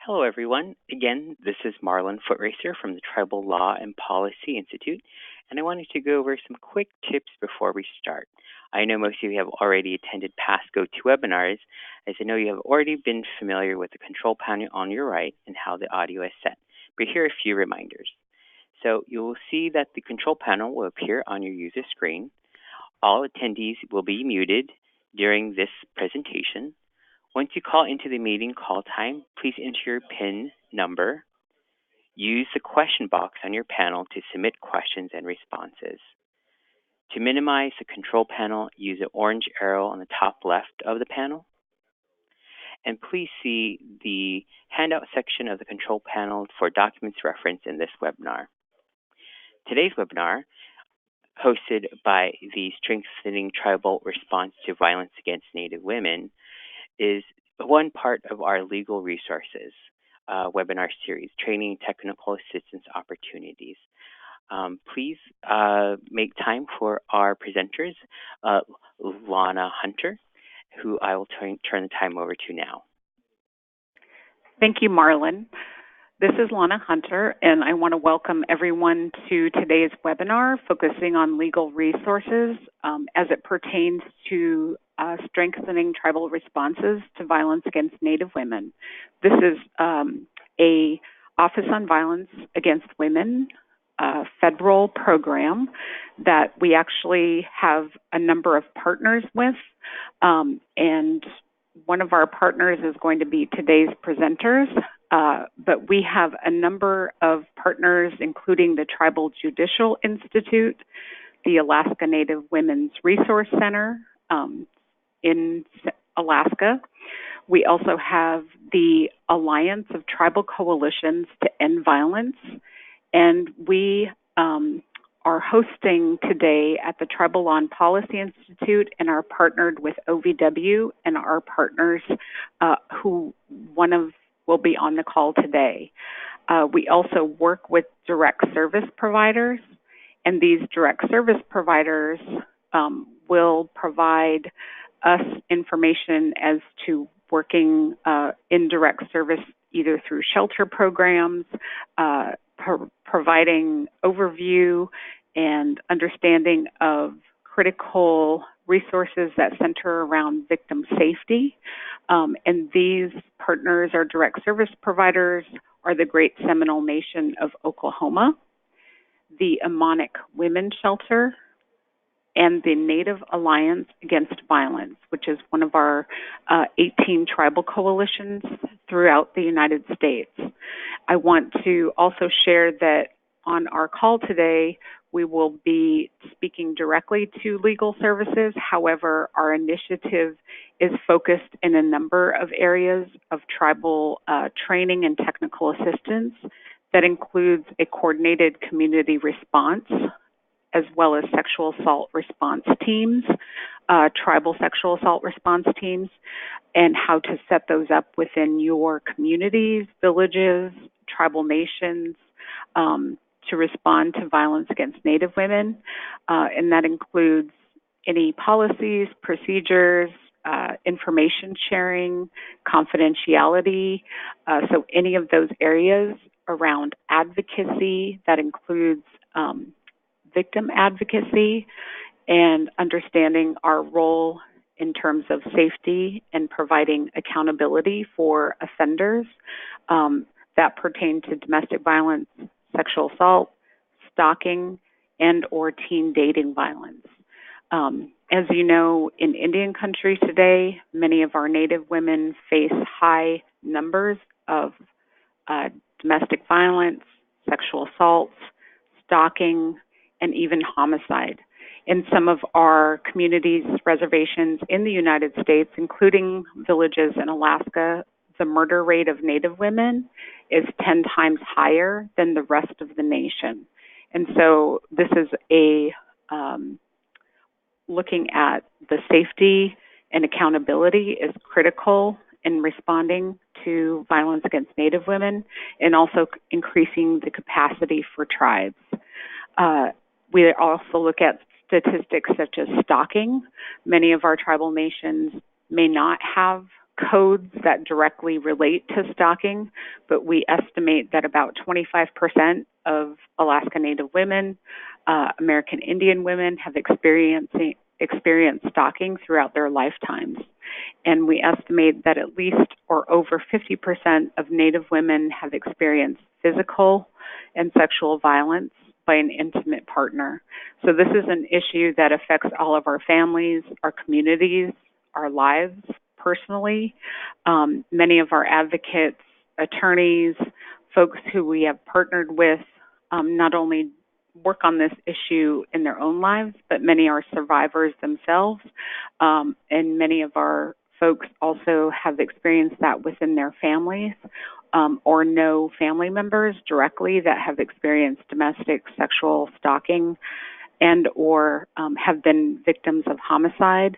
Hello, everyone. Again, this is Marlon Footracer from the Tribal Law and Policy Institute, and I wanted to go over some quick tips before we start. I know most of you have already attended past GoToWebinars, as I know you have already been familiar with the control panel on your right and how the audio is set, but here are a few reminders. So you will see that the control panel will appear on your user screen. All attendees will be muted during this presentation. Once you call into the meeting call time, please enter your PIN number. Use the question box on your panel to submit questions and responses. To minimize the control panel, use the orange arrow on the top left of the panel. And please see the handout section of the control panel for documents referenced in this webinar. Today's webinar, hosted by the Strengthening Tribal Response to Violence Against Native Women, is one part of our legal resources webinar series, Training Technical Assistance Opportunities. Please make time for our presenters, Lana Hunter, who I will turn the time over to now. Thank you, Marlon. This is Lana Hunter, and I want to welcome everyone to today's webinar focusing on legal resources as it pertains to strengthening tribal responses to violence against Native women. This is a Office on Violence Against Women federal program that we actually have a number of partners with, and one of our partners is going to be today's presenters. But we have a number of partners, including the Tribal Judicial Institute, the Alaska Native Women's Resource Center in Alaska. We also have the Alliance of Tribal Coalitions to End Violence, and we are hosting today at the Tribal Law and Policy Institute and are partnered with OVW and our partners will be on the call today. We also work with direct service providers, and these direct service providers will provide us information as to working in direct service either through shelter programs, providing overview and understanding of critical resources that center around victim safety. And these partners, our direct service providers, are the Great Seminole Nation of Oklahoma, the Amonic Women's Shelter, and the Native Alliance Against Violence, which is one of our 18 tribal coalitions throughout the United States. I want to also share that on our call today, we will be speaking directly to legal services. However, our initiative is focused in a number of areas of tribal training and technical assistance that includes a coordinated community response, as well as sexual assault response teams, tribal sexual assault response teams, and how to set those up within your communities, villages, tribal nations, to respond to violence against Native women. And that includes any policies, procedures, information sharing, confidentiality. So any of those areas around advocacy, that includes victim advocacy and understanding our role in terms of safety and providing accountability for offenders that pertain to domestic violence, sexual assault, stalking, and or teen dating violence. As you know, in Indian country today, many of our Native women face high numbers of domestic violence, sexual assaults, stalking, and even homicide. In some of our communities, reservations in the United States, including villages in Alaska, the murder rate of Native women is 10 times higher than the rest of the nation. And so this is looking at the safety and accountability is critical in responding to violence against Native women and also increasing the capacity for tribes. We also look at statistics such as stalking. Many of our tribal nations may not have codes that directly relate to stalking, but we estimate that about 25% of Alaska Native women, American Indian women have experienced stalking throughout their lifetimes. And we estimate that at least or over 50% of Native women have experienced physical and sexual violence by an intimate partner. So this is an issue that affects all of our families, our communities, our lives personally. Many of our advocates, attorneys, folks who we have partnered with, not only work on this issue in their own lives, but many are survivors themselves. And many of our folks also have experienced that within their families, or know family members directly that have experienced domestic sexual stalking and or have been victims of homicide,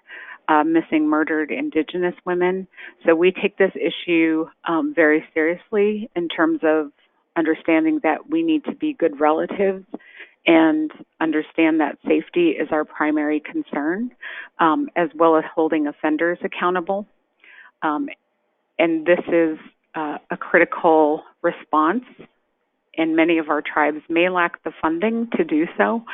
missing, murdered Indigenous women. So we take this issue very seriously in terms of understanding that we need to be good relatives and understand that safety is our primary concern, as well as holding offenders accountable. And this is a critical response, and many of our tribes may lack the funding to do so,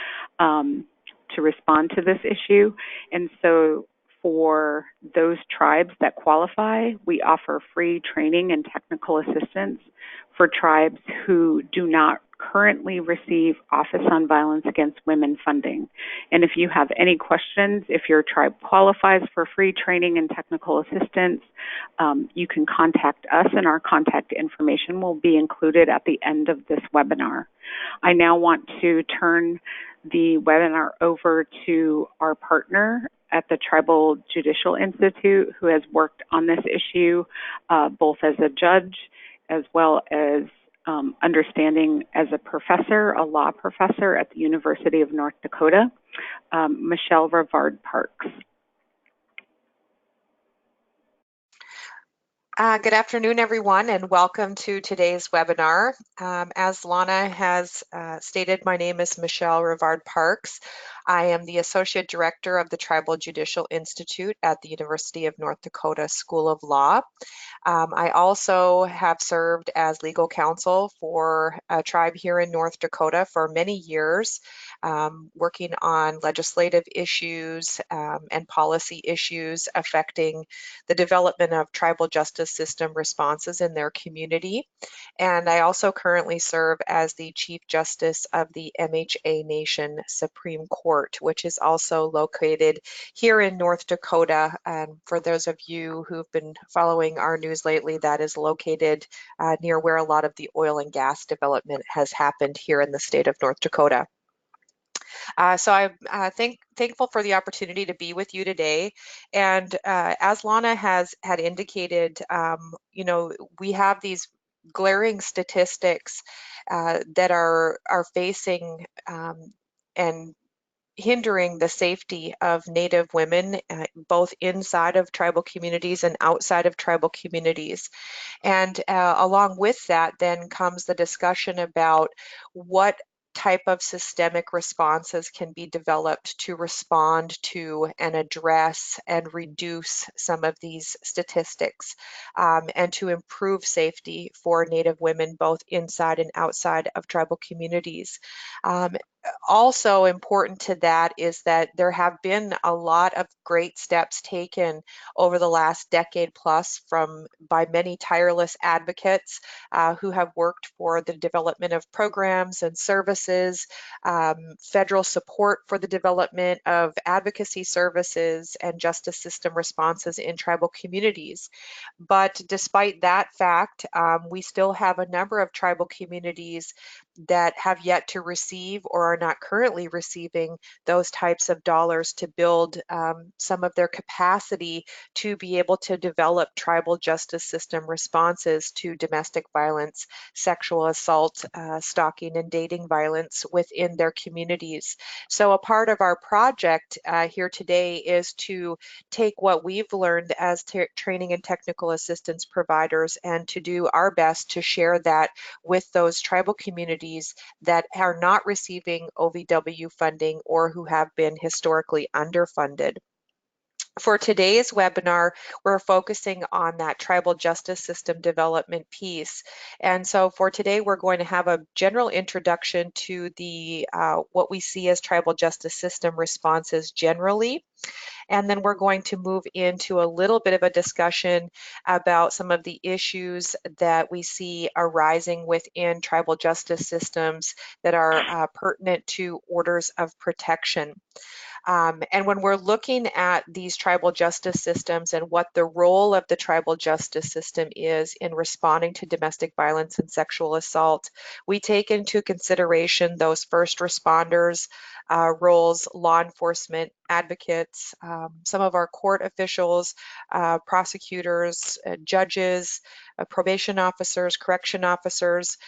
to respond to this issue. And so for those tribes that qualify, we offer free training and technical assistance for tribes who do not currently receive Office on Violence Against Women funding. And if you have any questions, if your tribe qualifies for free training and technical assistance, you can contact us, and our contact information will be included at the end of this webinar. I now want to turn the webinar over to our partner at the Tribal Judicial Institute, who has worked on this issue both as a judge as well as understanding as a professor, a law professor at the University of North Dakota, Michelle Rivard-Parks. Good afternoon, everyone, and welcome to today's webinar. As Lana has stated, my name is Michelle Rivard-Parks. I am the Associate Director of the Tribal Judicial Institute at the University of North Dakota School of Law. I also have served as legal counsel for a tribe here in North Dakota for many years, working on legislative issues and policy issues affecting the development of tribal justice system responses in their community. And I also currently serve as the Chief Justice of the MHA Nation Supreme Court, which is also located here in North Dakota. And for those of you who've been following our news lately, that is located near where a lot of the oil and gas development has happened here in the state of North Dakota. So I'm thankful for the opportunity to be with you today. And as Lana had indicated, you know, we have these glaring statistics that are facing and hindering the safety of Native women, both inside of tribal communities and outside of tribal communities. And along with that then comes the discussion about what type of systemic responses can be developed to respond to and address and reduce some of these statistics, and to improve safety for Native women both inside and outside of tribal communities. Also important to that is that there have been a lot of great steps taken over the last decade plus by many tireless advocates who have worked for the development of programs and services, federal support for the development of advocacy services and justice system responses in tribal communities. But despite that fact, we still have a number of tribal communities that have yet to receive or are not currently receiving those types of dollars to build some of their capacity to be able to develop tribal justice system responses to domestic violence, sexual assault, stalking, and dating violence within their communities. So a part of our project here today is to take what we've learned as training and technical assistance providers and to do our best to share that with those tribal communities that are not receiving OVW funding or who have been historically underfunded. For today's webinar, we're focusing on that tribal justice system development piece. And so for today, we're going to have a general introduction to the what we see as tribal justice system responses generally. And then we're going to move into a little bit of a discussion about some of the issues that we see arising within tribal justice systems that are pertinent to orders of protection. And when we're looking at these tribal justice systems and what the role of the tribal justice system is in responding to domestic violence and sexual assault, we take into consideration those first responders roles, law enforcement, advocates, some of our court officials, prosecutors, judges, probation officers, correction officers,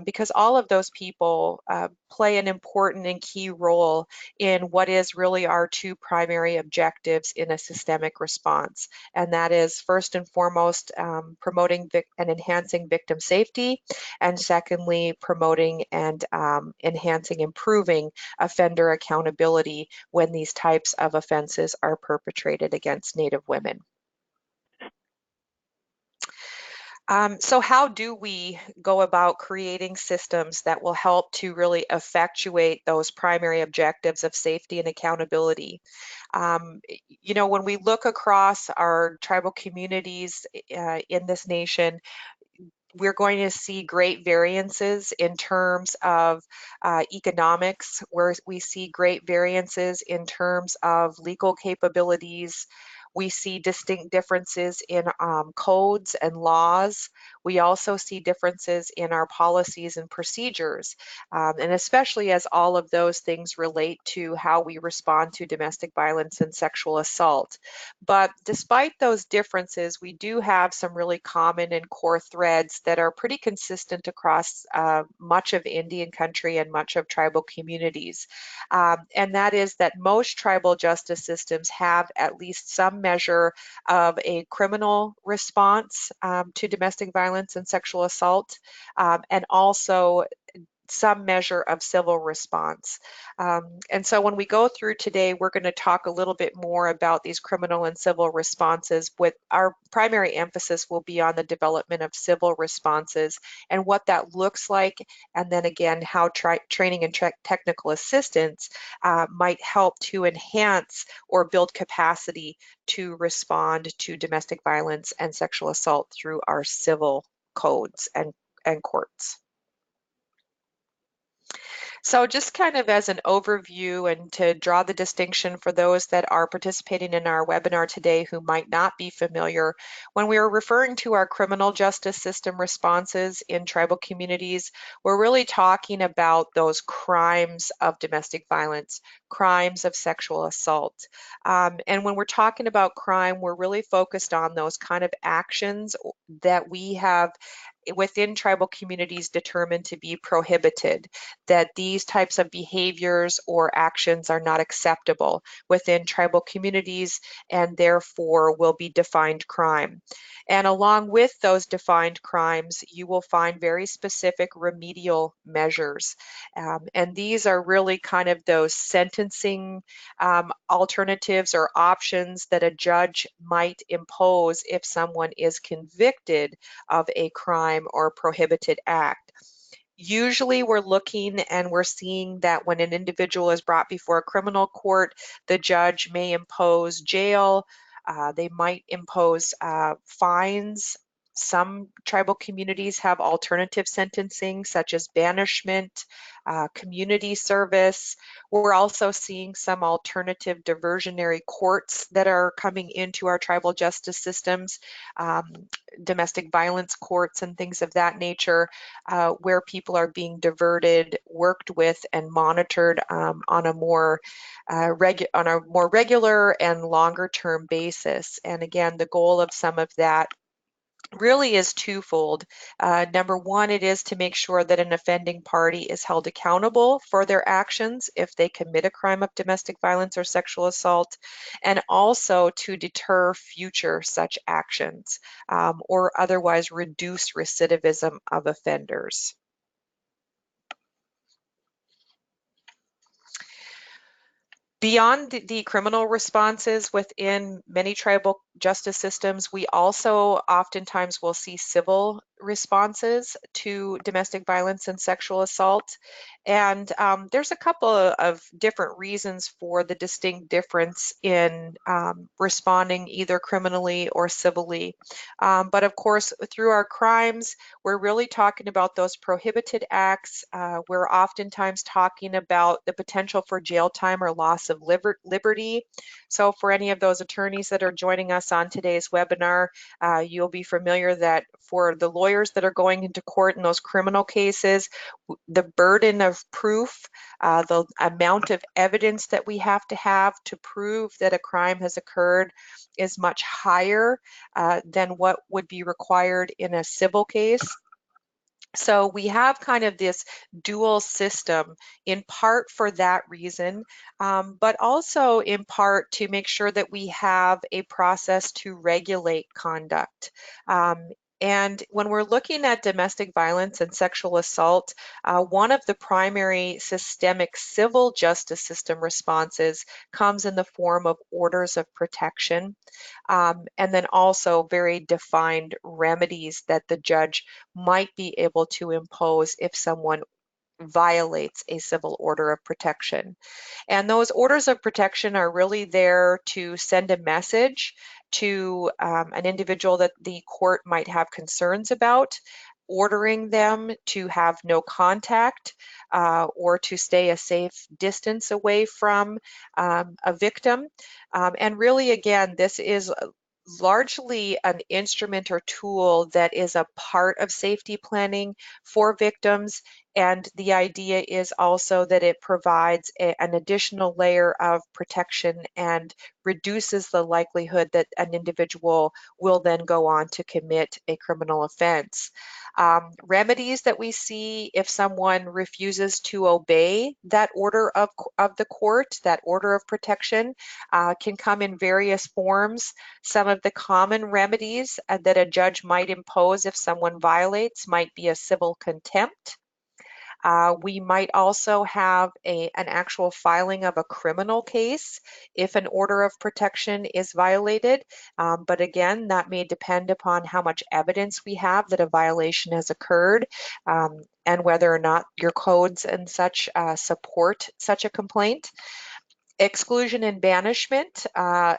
because all of those people play an important and key role in what is really our two primary objectives in a systemic response. And that is first and foremost, promoting and enhancing victim safety, and secondly, promoting and enhancing, improving offender accountability when these types of offenses are perpetrated against Native women. So how do we go about creating systems that will help to really effectuate those primary objectives of safety and accountability? You know, when we look across our tribal communities in this nation, we're going to see great variances in terms of economics, where we see great variances in terms of legal capabilities. We see distinct differences in codes and laws. We also see differences in our policies and procedures, and especially as all of those things relate to how we respond to domestic violence and sexual assault. But despite those differences, we do have some really common and core threads that are pretty consistent across much of Indian country and much of tribal communities. And that is that most tribal justice systems have at least some measure of a criminal response to domestic violence and sexual assault, and also some measure of civil response. And so when we go through today, we're going to talk a little bit more about these criminal and civil responses, with our primary emphasis will be on the development of civil responses and what that looks like, and then again, how training and technical assistance might help to enhance or build capacity to respond to domestic violence and sexual assault through our civil codes and courts. So just kind of as an overview and to draw the distinction for those that are participating in our webinar today who might not be familiar, when we are referring to our criminal justice system responses in tribal communities, we're really talking about those crimes of domestic violence, crimes of sexual assault. And when we're talking about crime, we're really focused on those kind of actions that we have within tribal communities determined to be prohibited, that these types of behaviors or actions are not acceptable within tribal communities and therefore will be defined crime. And along with those defined crimes, you will find very specific remedial measures. And these are really kind of those sentencing alternatives or options that a judge might impose if someone is convicted of a crime or prohibited act. Usually we're looking and we're seeing that when an individual is brought before a criminal court, the judge may impose jail, they might impose fines. Some tribal communities have alternative sentencing, such as banishment, community service. We're also seeing some alternative diversionary courts that are coming into our tribal justice systems, domestic violence courts and things of that nature, where people are being diverted, worked with, and monitored on a more regular and longer term basis. And again, the goal of some of that really is twofold. Number one, it is to make sure that an offending party is held accountable for their actions if they commit a crime of domestic violence or sexual assault, and also to deter future such actions or otherwise reduce recidivism of offenders. Beyond the criminal responses within many tribal justice systems, we also oftentimes will see civil responses to domestic violence and sexual assault. And there's a couple of different reasons for the distinct difference in responding either criminally or civilly. But of course, through our crimes, we're really talking about those prohibited acts. We're oftentimes talking about the potential for jail time or loss of liberty. So for any of those attorneys that are joining us on today's webinar, you'll be familiar that for the lawyers that are going into court in those criminal cases, the burden of proof, the amount of evidence that we have to prove that a crime has occurred is much higher than what would be required in a civil case. So we have kind of this dual system in part for that reason, but also in part to make sure that we have a process to regulate conduct. And when we're looking at domestic violence and sexual assault, one of the primary systemic civil justice system responses comes in the form of orders of protection, and then also very defined remedies that the judge might be able to impose if someone violates a civil order of protection. And those orders of protection are really there to send a message to an individual that the court might have concerns about, ordering them to have no contact or to stay a safe distance away from a victim. And really, again, this is largely an instrument or tool that is a part of safety planning for victims. And the idea is also that it provides an additional layer of protection and reduces the likelihood that an individual will then go on to commit a criminal offense. Remedies that we see if someone refuses to obey that order of the court, that order of protection, can come in various forms. Some of the common remedies that a judge might impose if someone violates might be a civil contempt. We might also have an actual filing of a criminal case if an order of protection is violated. But again, that may depend upon how much evidence we have that a violation has occurred, and whether or not your codes and such support such a complaint. Exclusion and banishment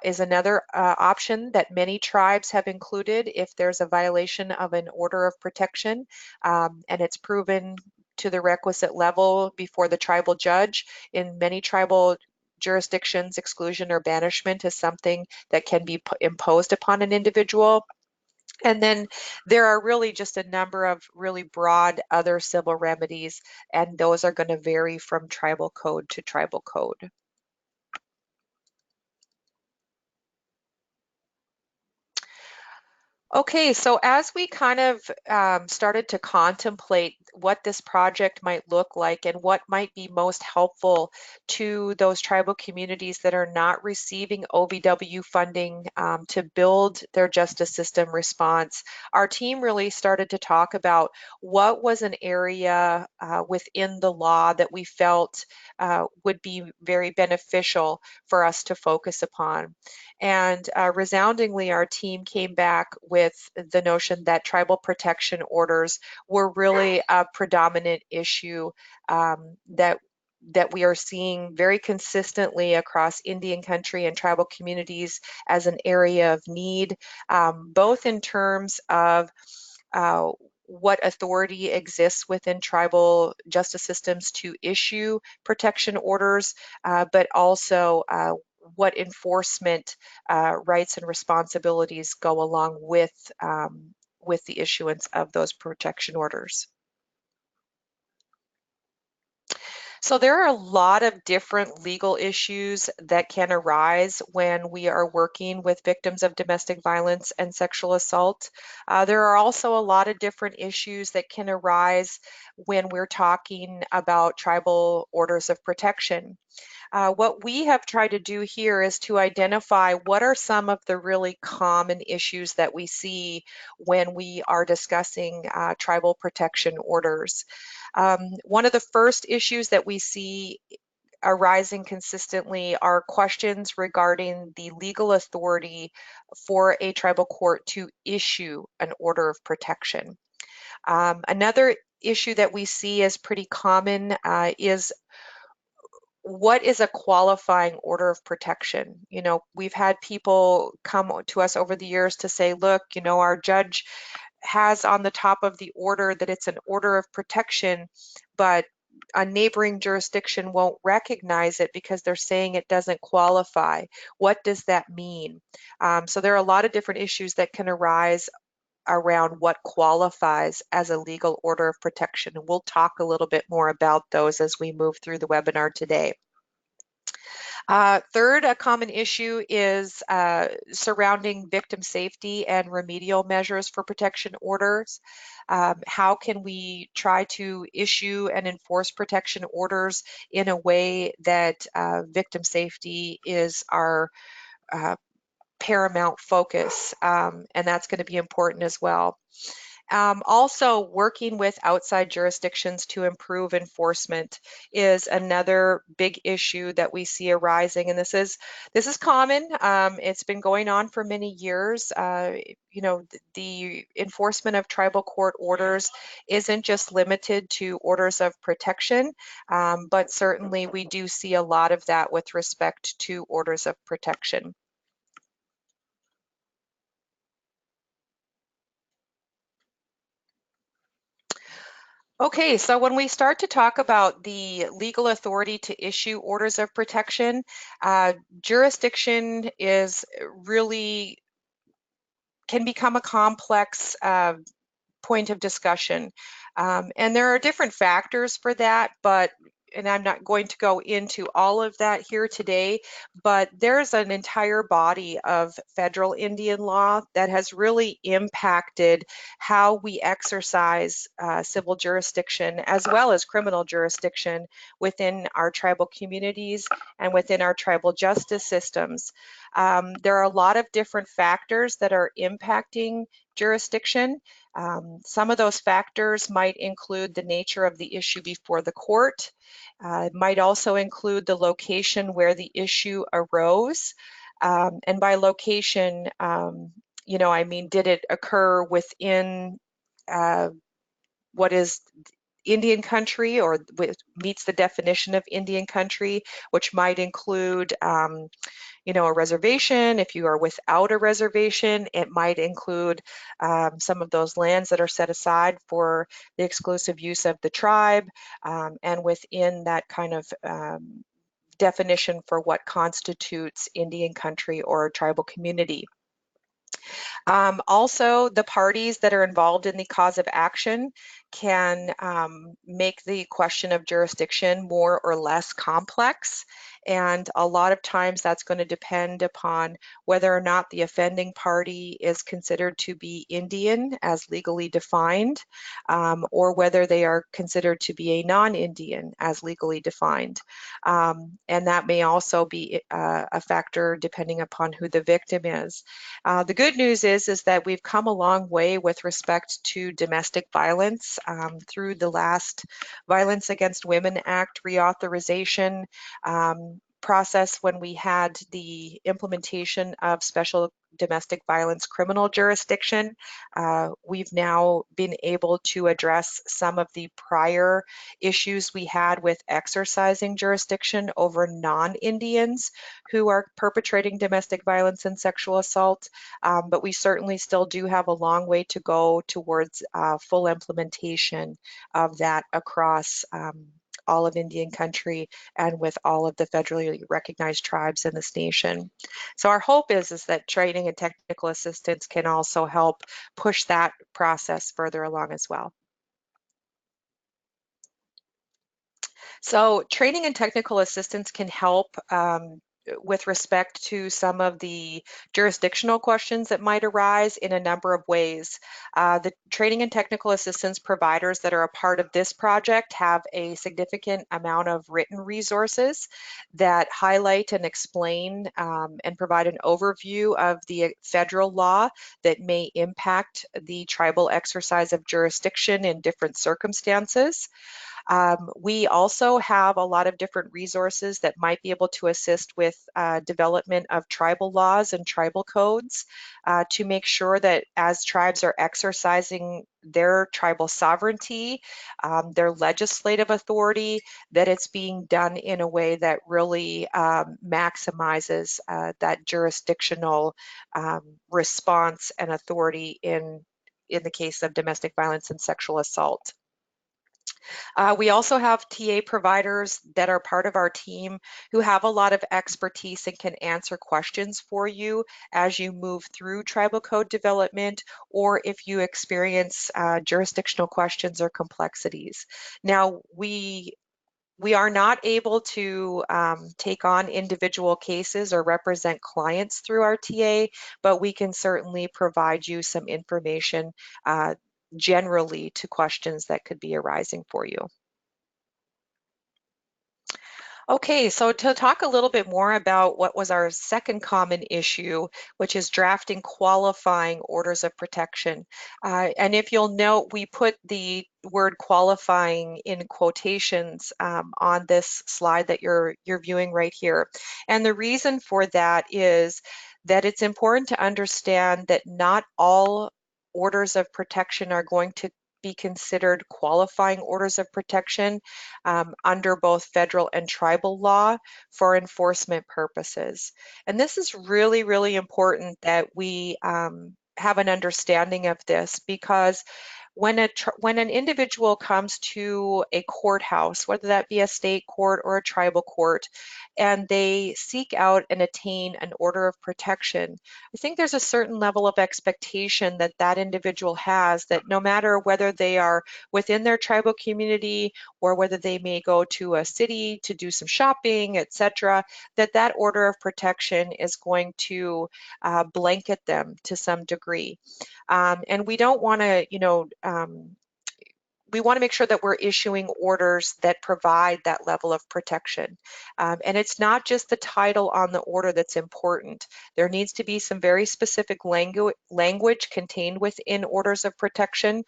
is another option that many tribes have included if there's a violation of an order of protection and it's proven to the requisite level before the tribal judge. In many tribal jurisdictions, exclusion or banishment is something that can be imposed upon an individual. And then there are really just a number of really broad other civil remedies, and those are going to vary from tribal code to tribal code. Okay, so as we kind of started to contemplate what this project might look like and what might be most helpful to those tribal communities that are not receiving OVW funding to build their justice system response, our team really started to talk about what was an area within the law that we felt would be very beneficial for us to focus upon. And resoundingly, our team came back with the notion that tribal protection orders were really a predominant issue that we are seeing very consistently across Indian country and tribal communities as an area of need, both in terms of what authority exists within tribal justice systems to issue protection orders, but also what enforcement rights and responsibilities go along with the issuance of those protection orders. So there are a lot of different legal issues that can arise when we are working with victims of domestic violence and sexual assault. There are also a lot of different issues that can arise when we're talking about tribal orders of protection. What we have tried to do here is to identify what are some of the really common issues that we see when we are discussing tribal protection orders. One of the first issues that we see arising consistently are questions regarding the legal authority for a tribal court to issue an order of protection. Another issue that we see is pretty common is what is a qualifying order of protection? You know, we've had people come to us over the years to say, look, you know, our judge has on the top of the order that it's an order of protection, but a neighboring jurisdiction won't recognize it because they're saying it doesn't qualify. What does that mean? So there are a lot of different issues that can arise around what qualifies as a legal order of protection. And we'll talk a little bit more about those as we move through the webinar today. Third, a common issue is surrounding victim safety and remedial measures for protection orders. How can we try to issue and enforce protection orders in a way that victim safety is our paramount focus, and that's going to be important as well. Also, working with outside jurisdictions to improve enforcement is another big issue that we see arising, and this is common. It's been going on for many years. You know, the enforcement of tribal court orders isn't just limited to orders of protection, but certainly we do see a lot of that with respect to orders of protection. Okay, so when we start to talk about the legal authority to issue orders of protection, jurisdiction is really can become a complex point of discussion. And there are different factors for that, and I'm not going to go into all of that here today, but there's an entire body of federal Indian law that has really impacted how we exercise civil jurisdiction as well as criminal jurisdiction within our tribal communities and within our tribal justice systems. There are a lot of different factors that are impacting jurisdiction. Some of those factors might include the nature of the issue before the court. It might also include the location where the issue arose. And by location, you know, I mean, did it occur within what is Indian country or meets the definition of Indian country, which might include you know, a reservation. If you are without a reservation, it might include some of those lands that are set aside for the exclusive use of the tribe, and within that kind of definition for what constitutes Indian country or tribal community. Also, the parties that are involved in the cause of action can make the question of jurisdiction more or less complex. And a lot of times that's going to depend upon whether or not the offending party is considered to be Indian as legally defined, or whether they are considered to be a non-Indian as legally defined. And that may also be a factor depending upon who the victim is. The good news is that we've come a long way with respect to domestic violence through the last Violence Against Women Act reauthorization process when we had the implementation of special domestic violence criminal jurisdiction. We've now been able to address some of the prior issues we had with exercising jurisdiction over non-Indians who are perpetrating domestic violence and sexual assault, but we certainly still do have a long way to go towards full implementation of that across all of Indian country and with all of the federally recognized tribes in this nation. So our hope is that training and technical assistance can also help push that process further along as well. So training and technical assistance can help with respect to some of the jurisdictional questions that might arise in a number of ways. The training and technical assistance providers that are a part of this project have a significant amount of written resources that highlight and explain and provide an overview of the federal law that may impact the tribal exercise of jurisdiction in different circumstances. We also have a lot of different resources that might be able to assist with development of tribal laws and tribal codes to make sure that as tribes are exercising their tribal sovereignty, their legislative authority, that it's being done in a way that really maximizes that jurisdictional response and authority in the case of domestic violence and sexual assault. We also have TA providers that are part of our team who have a lot of expertise and can answer questions for you as you move through tribal code development or if you experience jurisdictional questions or complexities. Now, we are not able to take on individual cases or represent clients through our TA, but we can certainly provide you some information generally to questions that could be arising for you. Okay, so to talk a little bit more about what was our second common issue, which is drafting qualifying orders of protection. And if you'll note, we put the word qualifying in quotations on this slide that you're viewing right here. And the reason for that is that it's important to understand that not all orders of protection are going to be considered qualifying orders of protection under both federal and tribal law for enforcement purposes. And this is really, really important that we have an understanding of this, because when an individual comes to a courthouse, whether that be a state court or a tribal court, and they seek out and attain an order of protection, I think there's a certain level of expectation that that individual has, that no matter whether they are within their tribal community or whether they may go to a city to do some shopping, etc., that that order of protection is going to blanket them to some degree. And we don't want to, we want to make sure that we're issuing orders that provide that level of protection. And it's not just the title on the order that's important. There needs to be some very specific language contained within orders of protection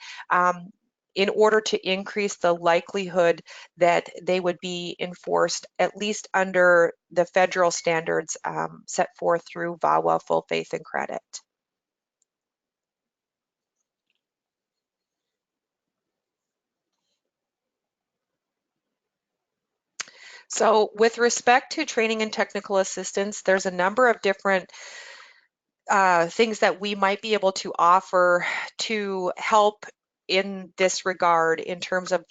in order to increase the likelihood that they would be enforced, at least under the federal standards set forth through VAWA, full faith and credit. So with respect to training and technical assistance, there's a number of different things that we might be able to offer to help in this regard, in terms of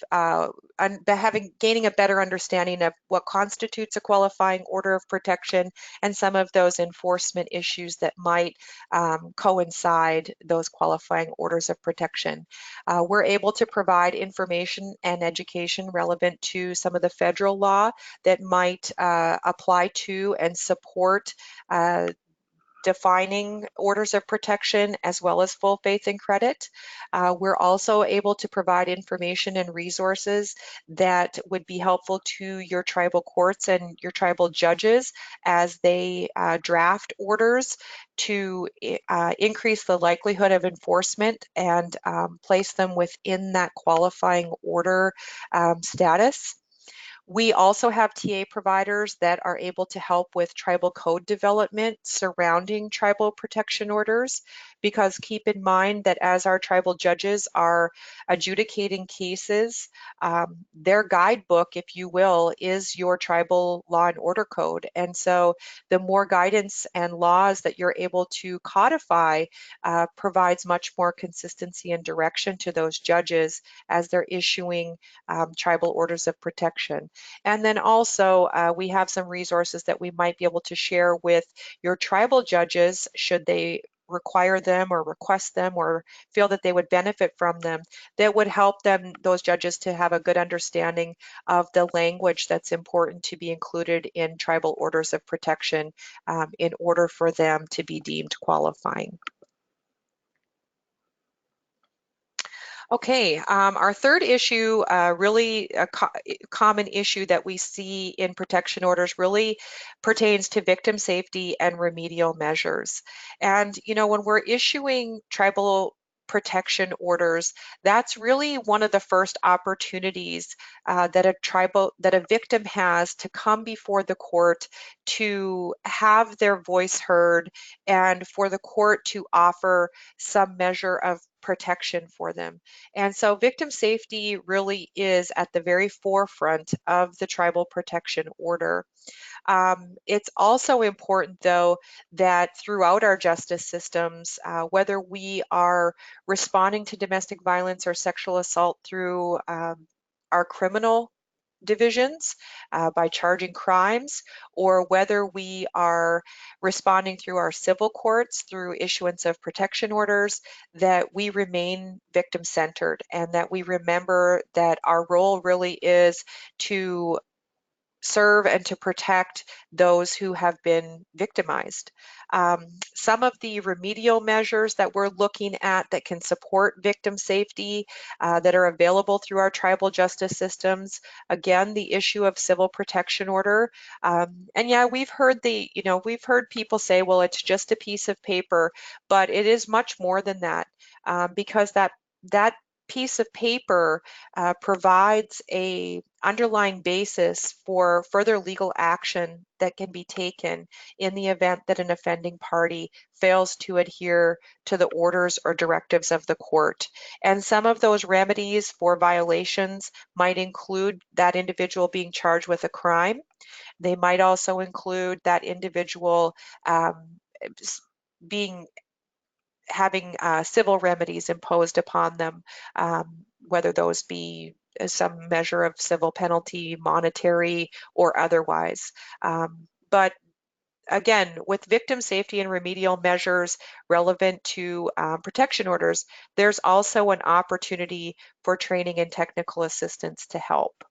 gaining a better understanding of what constitutes a qualifying order of protection and some of those enforcement issues that might coincide those qualifying orders of protection. We're able to provide information and education relevant to some of the federal law that might apply to and support defining orders of protection, as well as full faith and credit. We're also able to provide information and resources that would be helpful to your tribal courts and your tribal judges as they draft orders to increase the likelihood of enforcement and place them within that qualifying order status. We also have TA providers that are able to help with tribal code development surrounding tribal protection orders, because keep in mind that as our tribal judges are adjudicating cases, their guidebook, if you will, is your tribal law and order code. And so the more guidance and laws that you're able to codify provides much more consistency and direction to those judges as they're issuing tribal orders of protection. And then also we have some resources that we might be able to share with your tribal judges should they require them or request them or feel that they would benefit from them, that would help them, those judges, to have a good understanding of the language that's important to be included in tribal orders of protection in order for them to be deemed qualifying. Okay, our third issue, really a common issue that we see in protection orders, really pertains to victim safety and remedial measures. And, when we're issuing tribal protection orders, that's really one of the first opportunities that a victim has to come before the court to have their voice heard and for the court to offer some measure of protection for them. And so victim safety really is at the very forefront of the tribal protection order. It's also important, though, that throughout our justice systems, whether we are responding to domestic violence or sexual assault through our criminal divisions by charging crimes, or whether we are responding through our civil courts through issuance of protection orders, that we remain victim-centered and that we remember that our role really is to serve and to protect those who have been victimized. Some of the remedial measures that we're looking at that can support victim safety that are available through our tribal justice systems. Again, the issue of civil protection order. And yeah, we've heard we've heard people say, well, it's just a piece of paper, but it is much more than that because that piece of paper provides a underlying basis for further legal action that can be taken in the event that an offending party fails to adhere to the orders or directives of the court. And some of those remedies for violations might include that individual being charged with a crime. They might also include that individual being having civil remedies imposed upon them, whether those be some measure of civil penalty, monetary, or otherwise. But again, with victim safety and remedial measures relevant to protection orders, there's also an opportunity for training and technical assistance to help.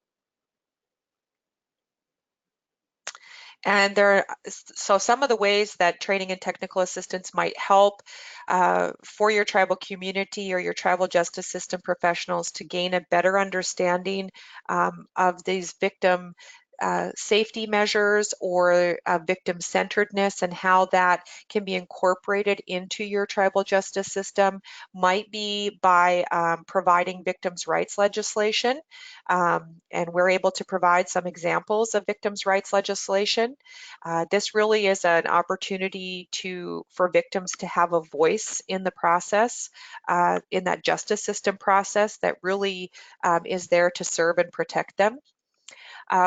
And so some of the ways that training and technical assistance might help for your tribal community or your tribal justice system professionals to gain a better understanding of these victim safety measures or victim centeredness and how that can be incorporated into your tribal justice system might be by providing victims' rights legislation. And we're able to provide some examples of victims' rights legislation. This really is an opportunity for victims to have a voice in the process, in that justice system process that really is there to serve and protect them.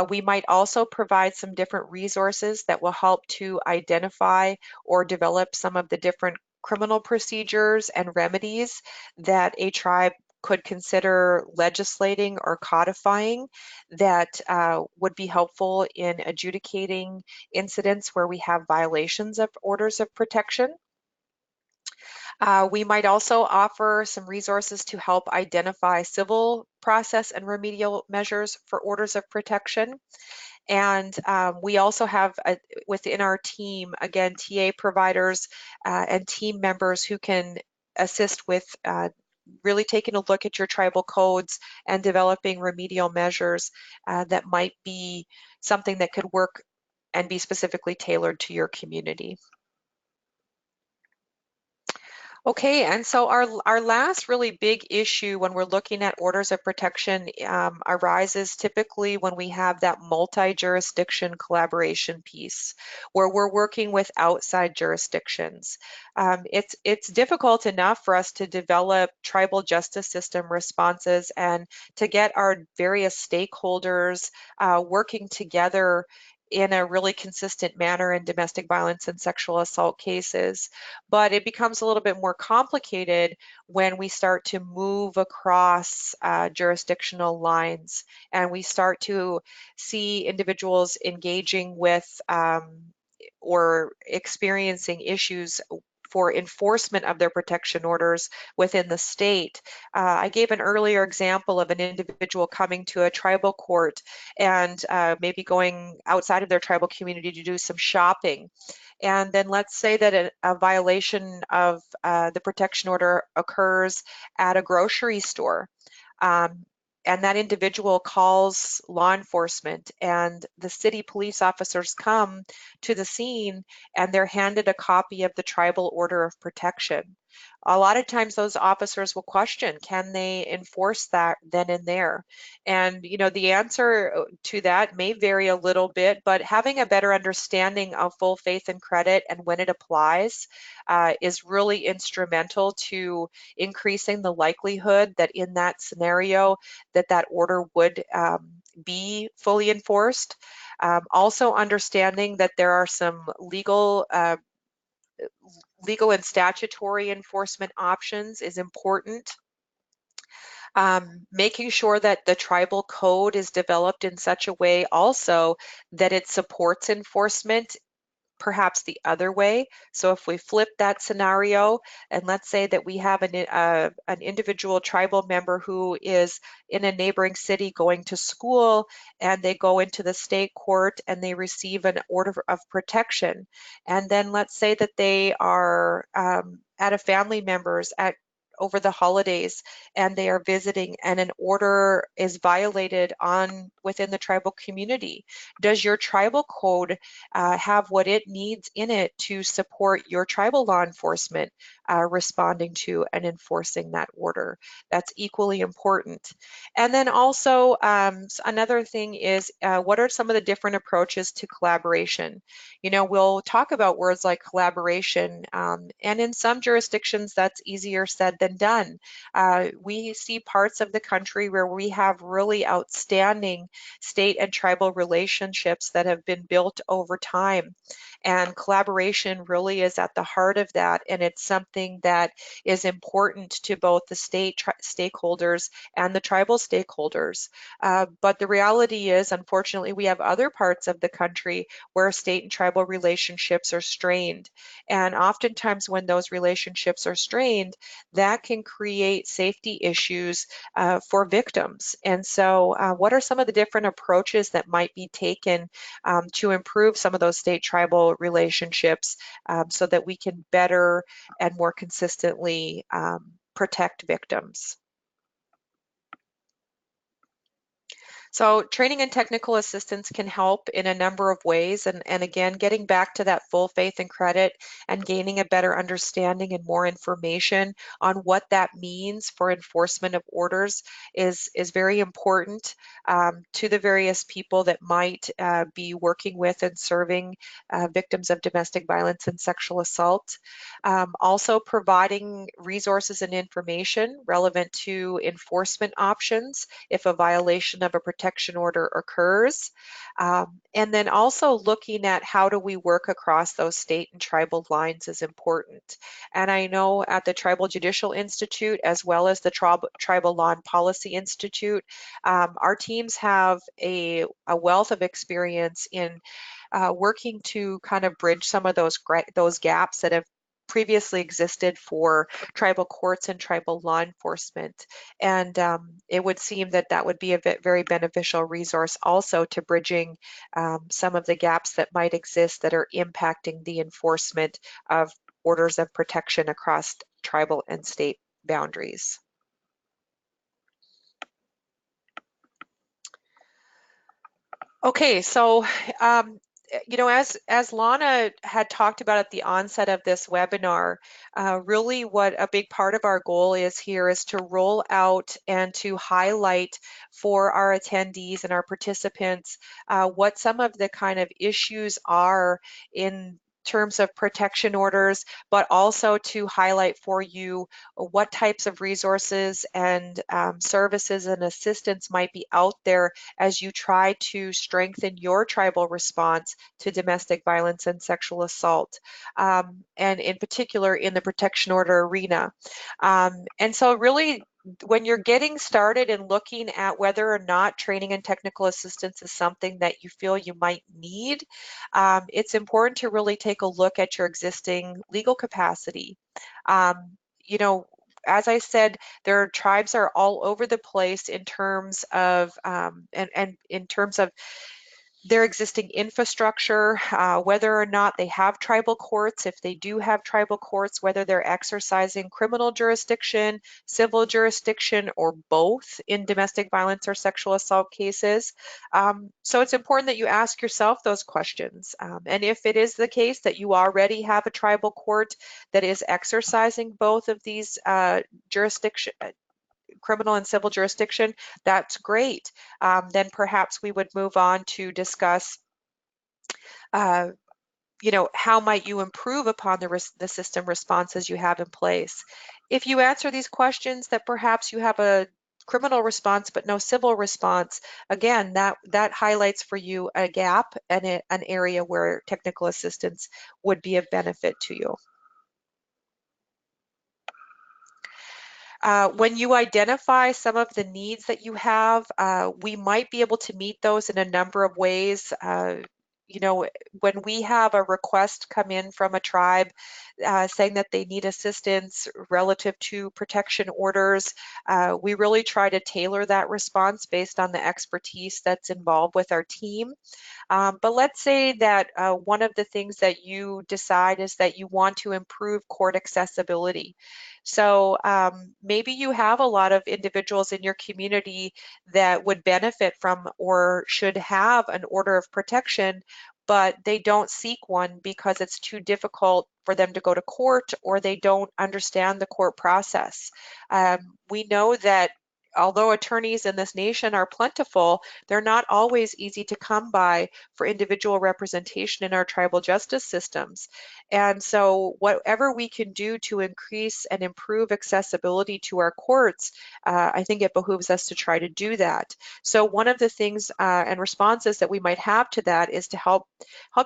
We might also provide some different resources that will help to identify or develop some of the different criminal procedures and remedies that a tribe could consider legislating or codifying that would be helpful in adjudicating incidents where we have violations of orders of protection. We might also offer some resources to help identify civil process and remedial measures for orders of protection. And we also have within our team, again, TA providers and team members who can assist with really taking a look at your tribal codes and developing remedial measures that might be something that could work and be specifically tailored to your community. Okay, and so our last really big issue when we're looking at orders of protection arises typically when we have that multi-jurisdiction collaboration piece, where we're working with outside jurisdictions. It's difficult enough for us to develop tribal justice system responses and to get our various stakeholders working together in a really consistent manner in domestic violence and sexual assault cases. But it becomes a little bit more complicated when we start to move across jurisdictional lines and we start to see individuals engaging with or experiencing issues for enforcement of their protection orders within the state. I gave an earlier example of an individual coming to a tribal court and maybe going outside of their tribal community to do some shopping. And then let's say that a violation of the protection order occurs at a grocery store. And that individual calls law enforcement and the city police officers come to the scene and they're handed a copy of the tribal order of protection. a lot of times those officers will question, can they enforce that then and there? And, you know, the answer to that may vary a little bit, but having a better understanding of full faith and credit and when it applies is really instrumental to increasing the likelihood that in that scenario that that order would be fully enforced. Also understanding that there are some legal and statutory enforcement options is important. Making sure that the tribal code is developed in such a way also that it supports enforcement perhaps the other way. So if we flip that scenario, and let's say that we have an individual tribal member who is in a neighboring city going to school, and they go into the state court and they receive an order of protection. And then let's say that they are at a family member's over the holidays, and they are visiting and an order is violated within the tribal community. Does your tribal code have what it needs in it to support your tribal law enforcement responding to and enforcing that order? That's equally important. And then also another thing is what are some of the different approaches to collaboration? You know, we'll talk about words like collaboration, and in some jurisdictions that's easier said than done. We see parts of the country where we have really outstanding state and tribal relationships that have been built over time. And collaboration really is at the heart of that. And it's something that is important to both the state stakeholders and the tribal stakeholders. But the reality is, unfortunately, we have other parts of the country where state and tribal relationships are strained. And oftentimes when those relationships are strained, that can create safety issues for victims. And so what are some of the different approaches that might be taken to improve some of those state tribal relationships so that we can better and more consistently protect victims? So training and technical assistance can help in a number of ways. And again, getting back to that full faith and credit and gaining a better understanding and more information on what that means for enforcement of orders is very important to the various people that might be working with and serving victims of domestic violence and sexual assault. Also providing resources and information relevant to enforcement options if a violation of a protection order occurs. And then also looking at how do we work across those state and tribal lines is important. And I know at the Tribal Judicial Institute, as well as the Tribal Law and Policy Institute, our teams have a wealth of experience in working to kind of bridge some of those gaps that have previously existed for tribal courts and tribal law enforcement. And it would seem that that would be a very beneficial resource also to bridging some of the gaps that might exist that are impacting the enforcement of orders of protection across tribal and state boundaries. Okay, so you know, as Lana had talked about at the onset of this webinar, really what a big part of our goal is here is to roll out and to highlight for our attendees and our participants what some of the kind of issues are in terms of protection orders, but also to highlight for you what types of resources and services and assistance might be out there as you try to strengthen your tribal response to domestic violence and sexual assault, and in particular in the protection order arena. And so really, when you're getting started and looking at whether or not training and technical assistance is something that you feel you might need, it's important to really take a look at your existing legal capacity. You know, as I said, their tribes are all over the place in terms of and in terms of their existing infrastructure, whether or not they have tribal courts, if they do have tribal courts, whether they're exercising criminal jurisdiction, civil jurisdiction, or both in domestic violence or sexual assault cases. So it's important that you ask yourself those questions. And if it is the case that you already have a tribal court that is exercising both of these jurisdiction, criminal and civil jurisdiction, that's great. Then perhaps we would move on to discuss, uh, how might you improve upon the system responses you have in place? If you answer these questions that perhaps you have a criminal response but no civil response, again, that highlights for you a gap and an area where technical assistance would be of benefit to you. When you identify some of the needs that you have, we might be able to meet those in a number of ways. When we have a request come in from a tribe saying that they need assistance relative to protection orders, we really try to tailor that response based on the expertise that's involved with our team. But let's say that one of the things that you decide is that you want to improve court accessibility. So maybe you have a lot of individuals in your community that would benefit from or should have an order of protection, but they don't seek one because it's too difficult for them to go to court or they don't understand the court process. We know that although attorneys in this nation are plentiful, they're not always easy to come by for individual representation in our tribal justice systems. And so whatever we can do to increase and improve accessibility to our courts, I think it behooves us to try to do that. So one of the things and responses that we might have to that is to help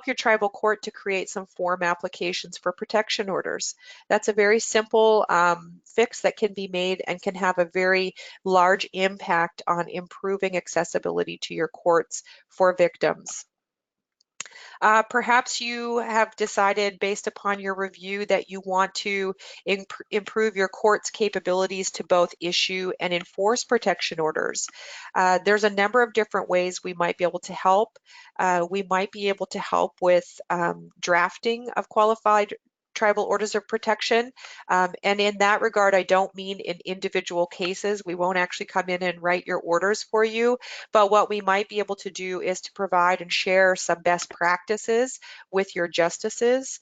your tribal court to create some form applications for protection orders. That's a very simple fix that can be made and can have a very large impact on improving accessibility to your courts for victims. Perhaps you have decided based upon your review that you want to improve your court's capabilities to both issue and enforce protection orders. There's a number of different ways we might be able to help. We might be able to help with drafting of qualified tribal orders of protection. And in that regard, I don't mean in individual cases. We won't actually come in and write your orders for you. But what we might be able to do is to provide and share some best practices with your justices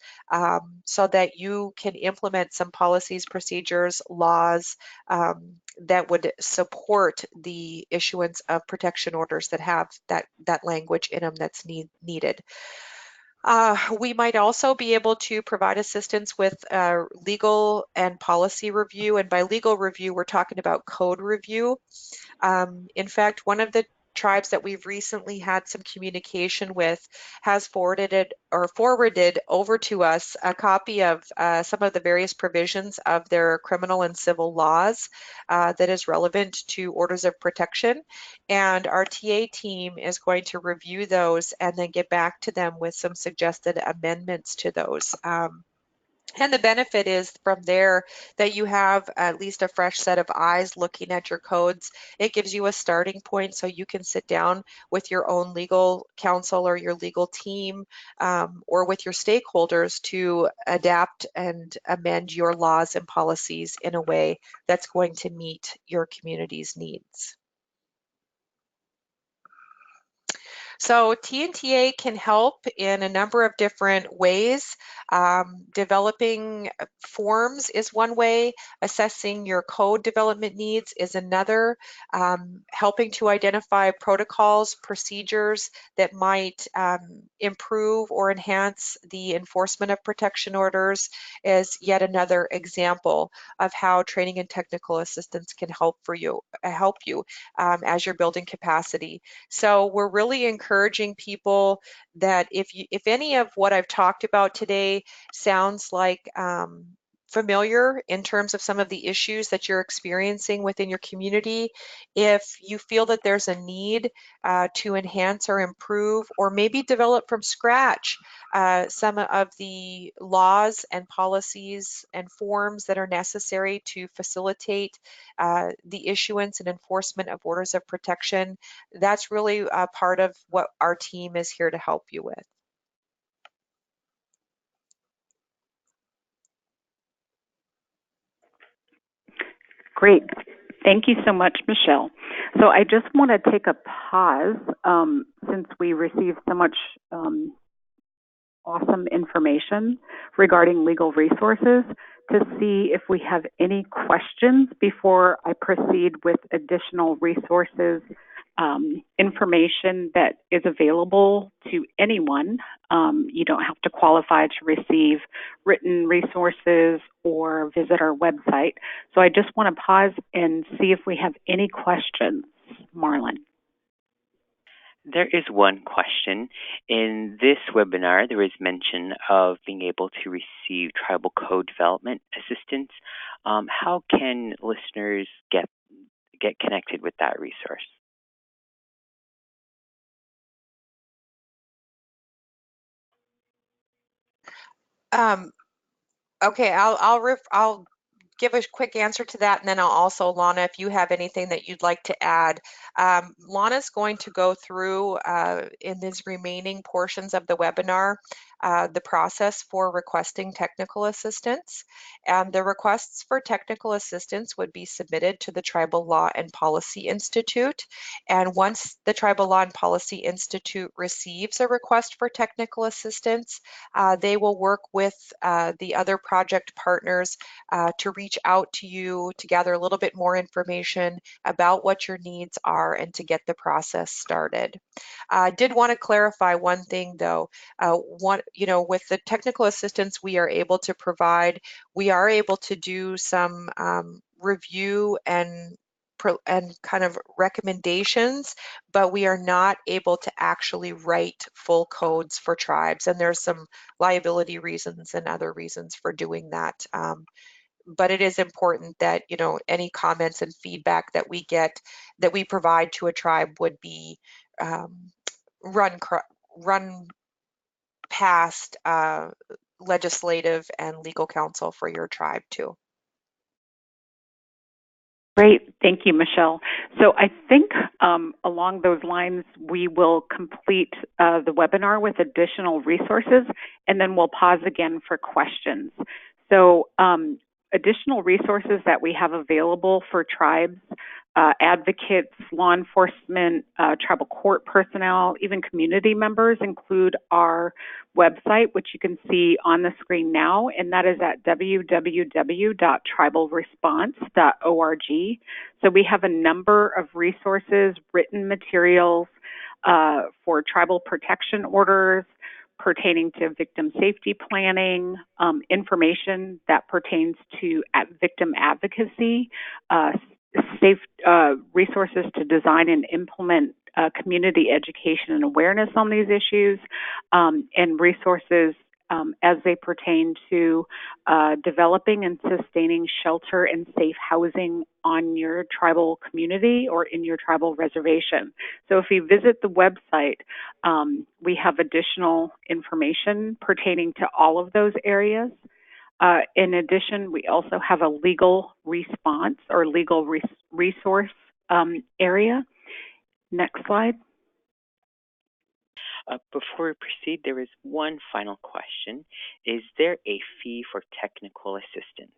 so that you can implement some policies, procedures, laws that would support the issuance of protection orders that have that language in them that's needed. We might also be able to provide assistance with legal and policy review. And by legal review, we're talking about code review. In fact, one of the tribes that we've recently had some communication with has forwarded over to us a copy of some of the various provisions of their criminal and civil laws that is relevant to orders of protection. And our TA team is going to review those and then get back to them with some suggested amendments to those. And the benefit is from there that you have at least a fresh set of eyes looking at your codes. It gives you a starting point so you can sit down with your own legal counsel or your legal team or with your stakeholders to adapt and amend your laws and policies in a way that's going to meet your community's needs. So TNTA can help in a number of different ways. Developing forms is one way, assessing your code development needs is another, helping to identify protocols, procedures that might improve or enhance the enforcement of protection orders is yet another example of how training and technical assistance can help you as you're building capacity. So we're really encouraging people that if any of what I've talked about today sounds like familiar in terms of some of the issues that you're experiencing within your community, if you feel that there's a need to enhance or improve, or maybe develop from scratch some of the laws and policies and forms that are necessary to facilitate the issuance and enforcement of orders of protection, that's really a part of what our team is here to help you with. Great. Thank you so much, Michelle. So I just want to take a pause since we received so much awesome information regarding legal resources to see if we have any questions before I proceed with additional resources, information that is available to anyone. You don't have to qualify to receive written resources or visit our website. So I just want to pause and see if we have any questions. Marlon. There is one question. In this webinar, there is mention of being able to receive tribal code development assistance. How can listeners get connected with that resource? Okay, I'll give a quick answer to that, and then I'll also, Lana, if you have anything that you'd like to add. Lana's going to go through in these remaining portions of the webinar the process for requesting technical assistance. And the requests for technical assistance would be submitted to the Tribal Law and Policy Institute. And once the Tribal Law and Policy Institute receives a request for technical assistance, they will work with the other project partners to reach out to you to gather a little bit more information about what your needs are and to get the process started. I did want to clarify one thing though. With the technical assistance we are able to provide, we are able to do some review and kind of recommendations, but we are not able to actually write full codes for tribes. And there's some liability reasons and other reasons for doing that. But it is important that, any comments and feedback that we get, that we provide to a tribe would be run past legislative and legal counsel for your tribe too. Great. Thank you, Michelle. So I think along those lines, we will complete the webinar with additional resources, and then we'll pause again for questions. So additional resources that we have available for tribes, advocates, law enforcement, tribal court personnel, even community members include our website, which you can see on the screen now, and that is at www.tribalresponse.org. So we have a number of resources, written materials for tribal protection orders, pertaining to victim safety planning, information that pertains to victim advocacy, safe resources to design and implement community education and awareness on these issues, and resources as they pertain to developing and sustaining shelter and safe housing on your tribal community or in your tribal reservation. So if you visit the website, we have additional information pertaining to all of those areas. In addition, we also have a legal response or legal resource area. Next slide. Before we proceed, there is one final question. Is there a fee for technical assistance?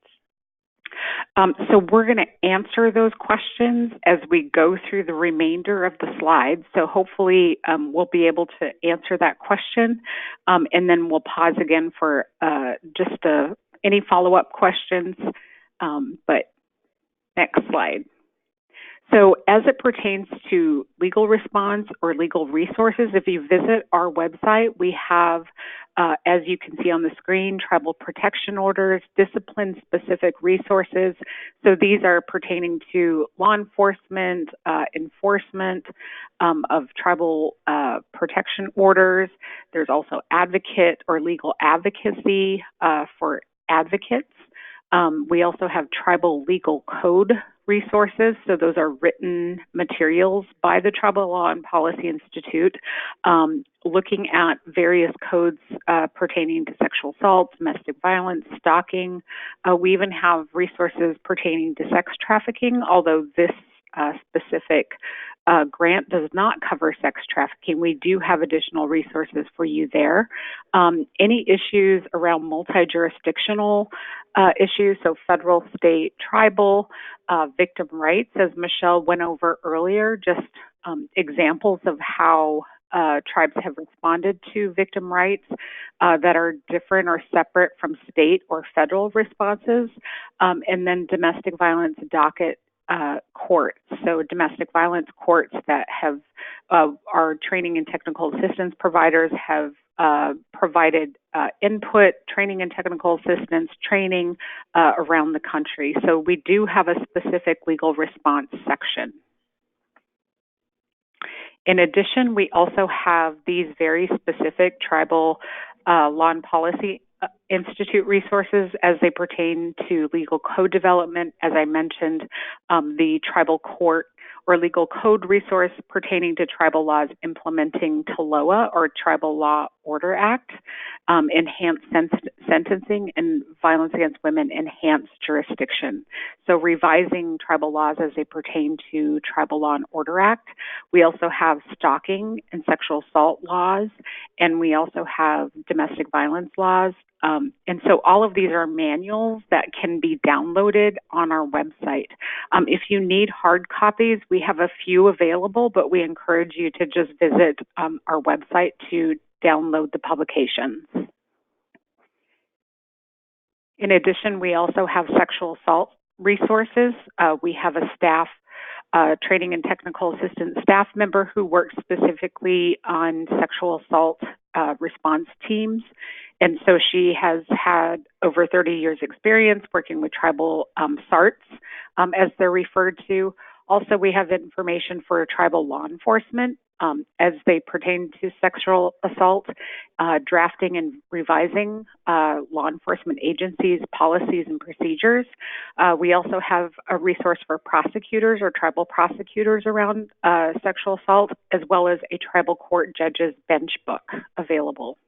So we're going to answer those questions as we go through the remainder of the slides. So hopefully we'll be able to answer that question, and then we'll pause again for just any follow-up questions. But next slide. So as it pertains to legal response or legal resources, if you visit our website, we have, as you can see on the screen, tribal protection orders, discipline-specific resources. So these are pertaining to law enforcement, enforcement of tribal protection orders. There's also advocate or legal advocacy for advocates. We also have tribal legal code resources. So those are written materials by the Tribal Law and Policy Institute, looking at various codes pertaining to sexual assault, domestic violence, stalking. We even have resources pertaining to sex trafficking, although this specific grant does not cover sex trafficking. We do have additional resources for you there. Any issues around multi-jurisdictional issues, so federal, state, tribal, victim rights, as Michelle went over earlier, just examples of how tribes have responded to victim rights that are different or separate from state or federal responses, and then domestic violence docket courts. So domestic violence courts that have our training and technical assistance providers have provided input, training and technical assistance training around the country. So we do have a specific legal response section. In addition, we also have these very specific tribal law and policy institute resources as they pertain to legal code development. As I mentioned, the tribal court or legal code resource pertaining to tribal laws implementing TLOA or Tribal Law Order Act, enhanced sentencing, and violence against women enhanced jurisdiction. So revising tribal laws as they pertain to Tribal Law and Order Act. We also have stalking and sexual assault laws, and we also have domestic violence laws. And so all of these are manuals that can be downloaded on our website. If you need hard copies, we have a few available, but we encourage you to just visit our website to download the publications. In addition, we also have sexual assault resources. We have a staff training and technical assistance staff member who works specifically on sexual assault response teams. And so she has had over 30 years experience working with tribal SARTs, as they're referred to. Also, we have information for tribal law enforcement as they pertain to sexual assault, drafting and revising law enforcement agencies' policies and procedures. We also have a resource for prosecutors or tribal prosecutors around sexual assault, as well as a tribal court judge's bench book available.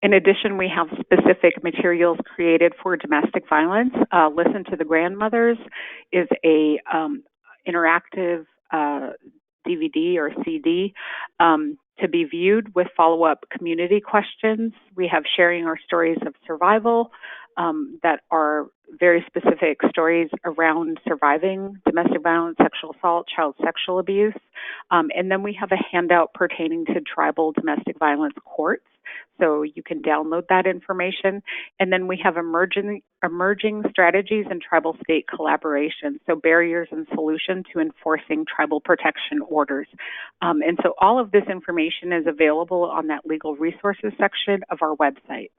In addition, we have specific materials created for domestic violence. Listen to the Grandmothers is a interactive DVD or CD to be viewed with follow-up community questions. We have sharing our stories of survival that are very specific stories around surviving domestic violence, sexual assault, child sexual abuse. And then we have a handout pertaining to tribal domestic violence courts. So you can download that information. And then we have emerging strategies and tribal state collaboration, so barriers and solutions to enforcing tribal protection orders. And so all of this information is available on that legal resources section of our website.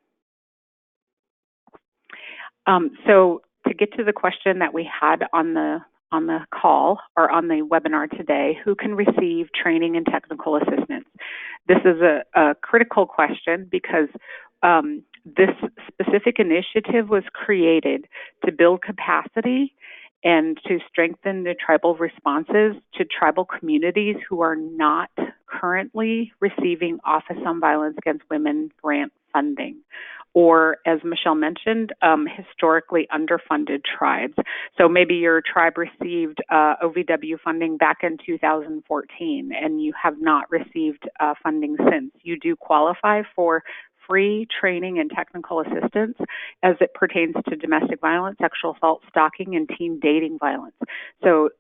So to get to the question that we had on the call or on the webinar today, who can receive training and technical assistance? This is a critical question because this specific initiative was created to build capacity and to strengthen the tribal responses to tribal communities who are not currently receiving Office on Violence Against Women grant funding, or, as Michelle mentioned, historically underfunded tribes. So maybe your tribe received OVW funding back in 2014 and you have not received funding since. You do qualify for free training and technical assistance as it pertains to domestic violence, sexual assault, stalking, and teen dating violence. So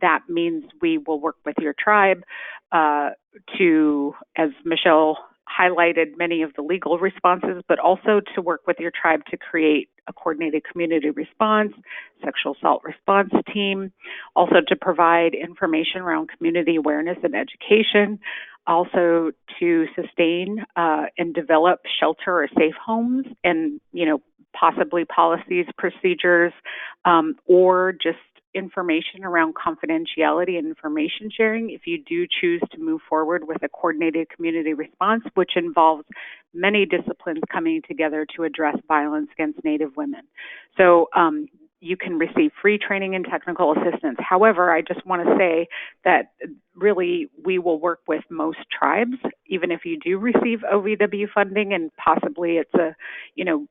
that means we will work with your tribe to, as Michelle highlighted, many of the legal responses, but also to work with your tribe to create a coordinated community response, sexual assault response team, also to provide information around community awareness and education, also to sustain and develop shelter or safe homes and, possibly policies, procedures, or just information around confidentiality and information sharing if you do choose to move forward with a coordinated community response, which involves many disciplines coming together to address violence against Native women. So you can receive free training and technical assistance. However, I just want to say that really we will work with most tribes, even if you do receive OVW funding, and possibly it's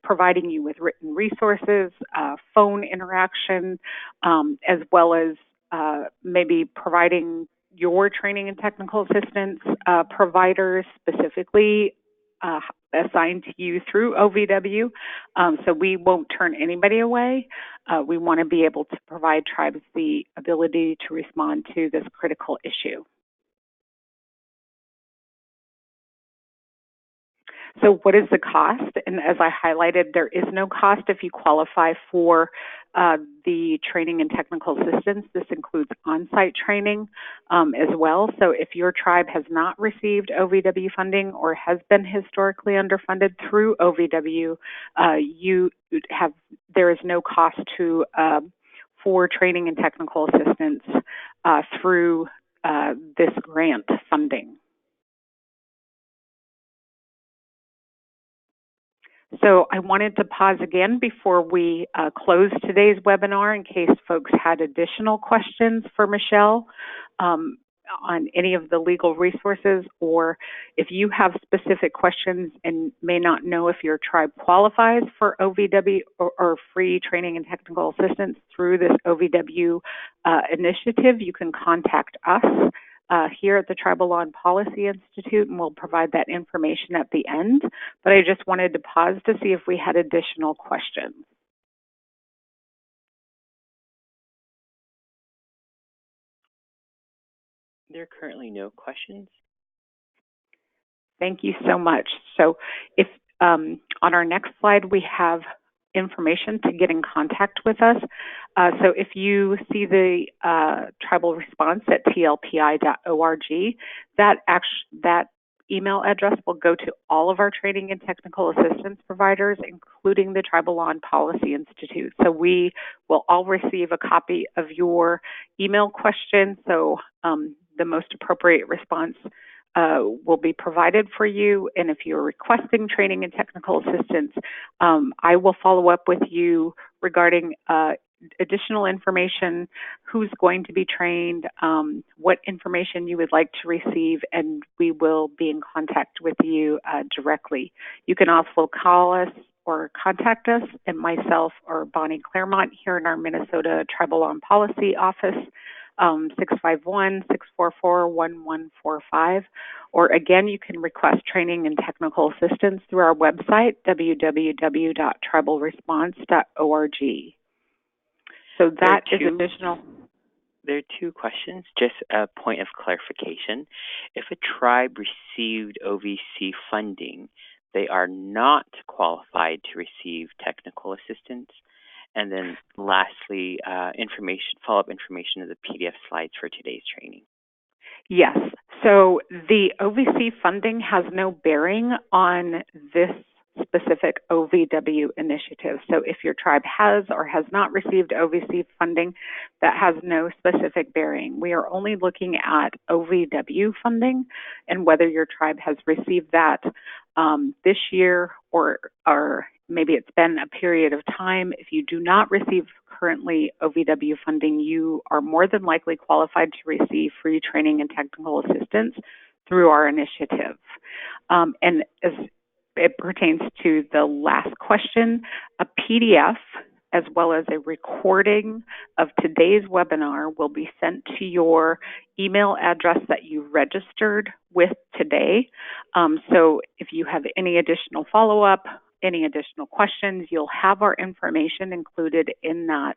providing you with written resources, phone interaction, as well as maybe providing your training and technical assistance providers specifically assigned to you through OVW. So we won't turn anybody away. We want to be able to provide tribes the ability to respond to this critical issue. So what is the cost? And as I highlighted, there is no cost if you qualify for the training and technical assistance. This includes on-site training as well. So if your tribe has not received OVW funding or has been historically underfunded through OVW, there is no cost for training and technical assistance through this grant funding. So I wanted to pause again before we close today's webinar in case folks had additional questions for Michelle on any of the legal resources, or if you have specific questions and may not know if your tribe qualifies for OVW or free training and technical assistance through this OVW initiative, you can contact us here at the Tribal Law and Policy Institute, and we'll provide that information at the end. But I just wanted to pause to see if we had additional questions. There are currently no questions. Thank you so much. So if on our next slide, we have information to get in contact with us. So if you see the tribal response at tlpi.org, that email address will go to all of our training and technical assistance providers, including the Tribal Law and Policy Institute. So we will all receive a copy of your email question. So the most appropriate response will be provided for you. And if you're requesting training and technical assistance, I will follow up with you regarding additional information, who's going to be trained, what information you would like to receive, and we will be in contact with you directly. You can also call us or contact us, and myself or Bonnie Claremont here in our Minnesota Tribal Law and Policy office, 651-644-1145. Or again, you can request training and technical assistance through our website, www.tribalresponse.org. So that is additional. There are two questions, just a point of clarification. If a tribe received OVC funding, they are not qualified to receive technical assistance. And then lastly, follow-up information of the PDF slides for today's training. Yes. So the OVC funding has no bearing on this specific OVW initiative. So if your tribe has or has not received OVC funding, that has no specific bearing. We are only looking at OVW funding and whether your tribe has received that this year or maybe it's been a period of time. If you do not receive currently OVW funding, you are more than likely qualified to receive free training and technical assistance through our initiative. And as it pertains to the last question, a PDF as well as a recording of today's webinar will be sent to your email address that you registered with today. So if you have any additional follow-up, any additional questions, you'll have our information included in that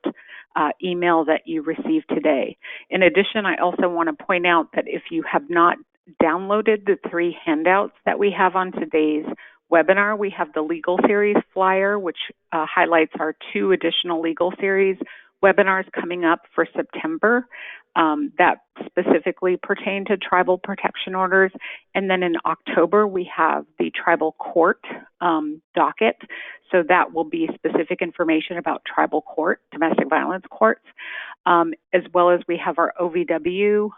email that you received today. In addition, I also want to point out that if you have not downloaded the 3 handouts that we have on today's webinar, we have the legal series flyer, which highlights our 2 additional legal series webinars coming up for September that specifically pertain to tribal protection orders. And then in October, we have the tribal court docket. So that will be specific information about tribal court, domestic violence courts. as well as we have our OVW,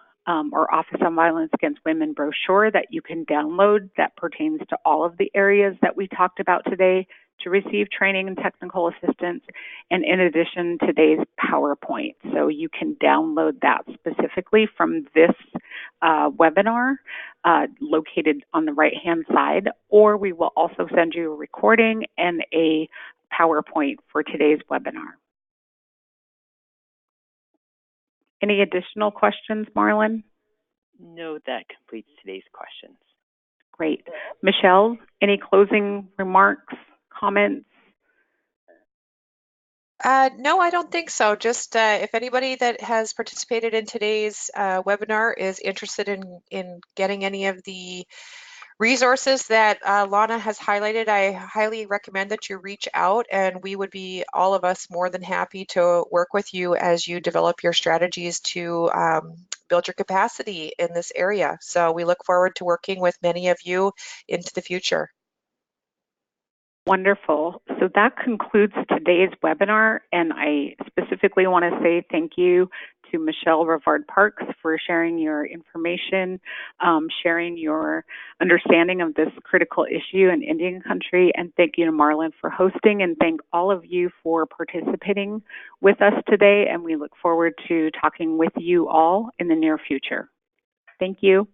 or Office on Violence Against Women brochure that you can download that pertains to all of the areas that we talked about today to receive training and technical assistance. And in addition, today's PowerPoint. So you can download that specifically from this webinar located on the right-hand side, or we will also send you a recording and a PowerPoint for today's webinar. Any additional questions, Marlon? No, that completes today's questions. Great. Michelle, any closing remarks, comments? No, I don't think so. Just if anybody that has participated in today's webinar is interested in getting any of the resources that Lana has highlighted, I highly recommend that you reach out, and we would be, all of us, more than happy to work with you as you develop your strategies to build your capacity in this area. So we look forward to working with many of you into the future. Wonderful. So that concludes today's webinar, and I specifically want to say thank you to Michelle Rivard Parks for sharing your information, sharing your understanding of this critical issue in Indian country, and thank you to Marlon for hosting, and thank all of you for participating with us today, and we look forward to talking with you all in the near future. Thank you.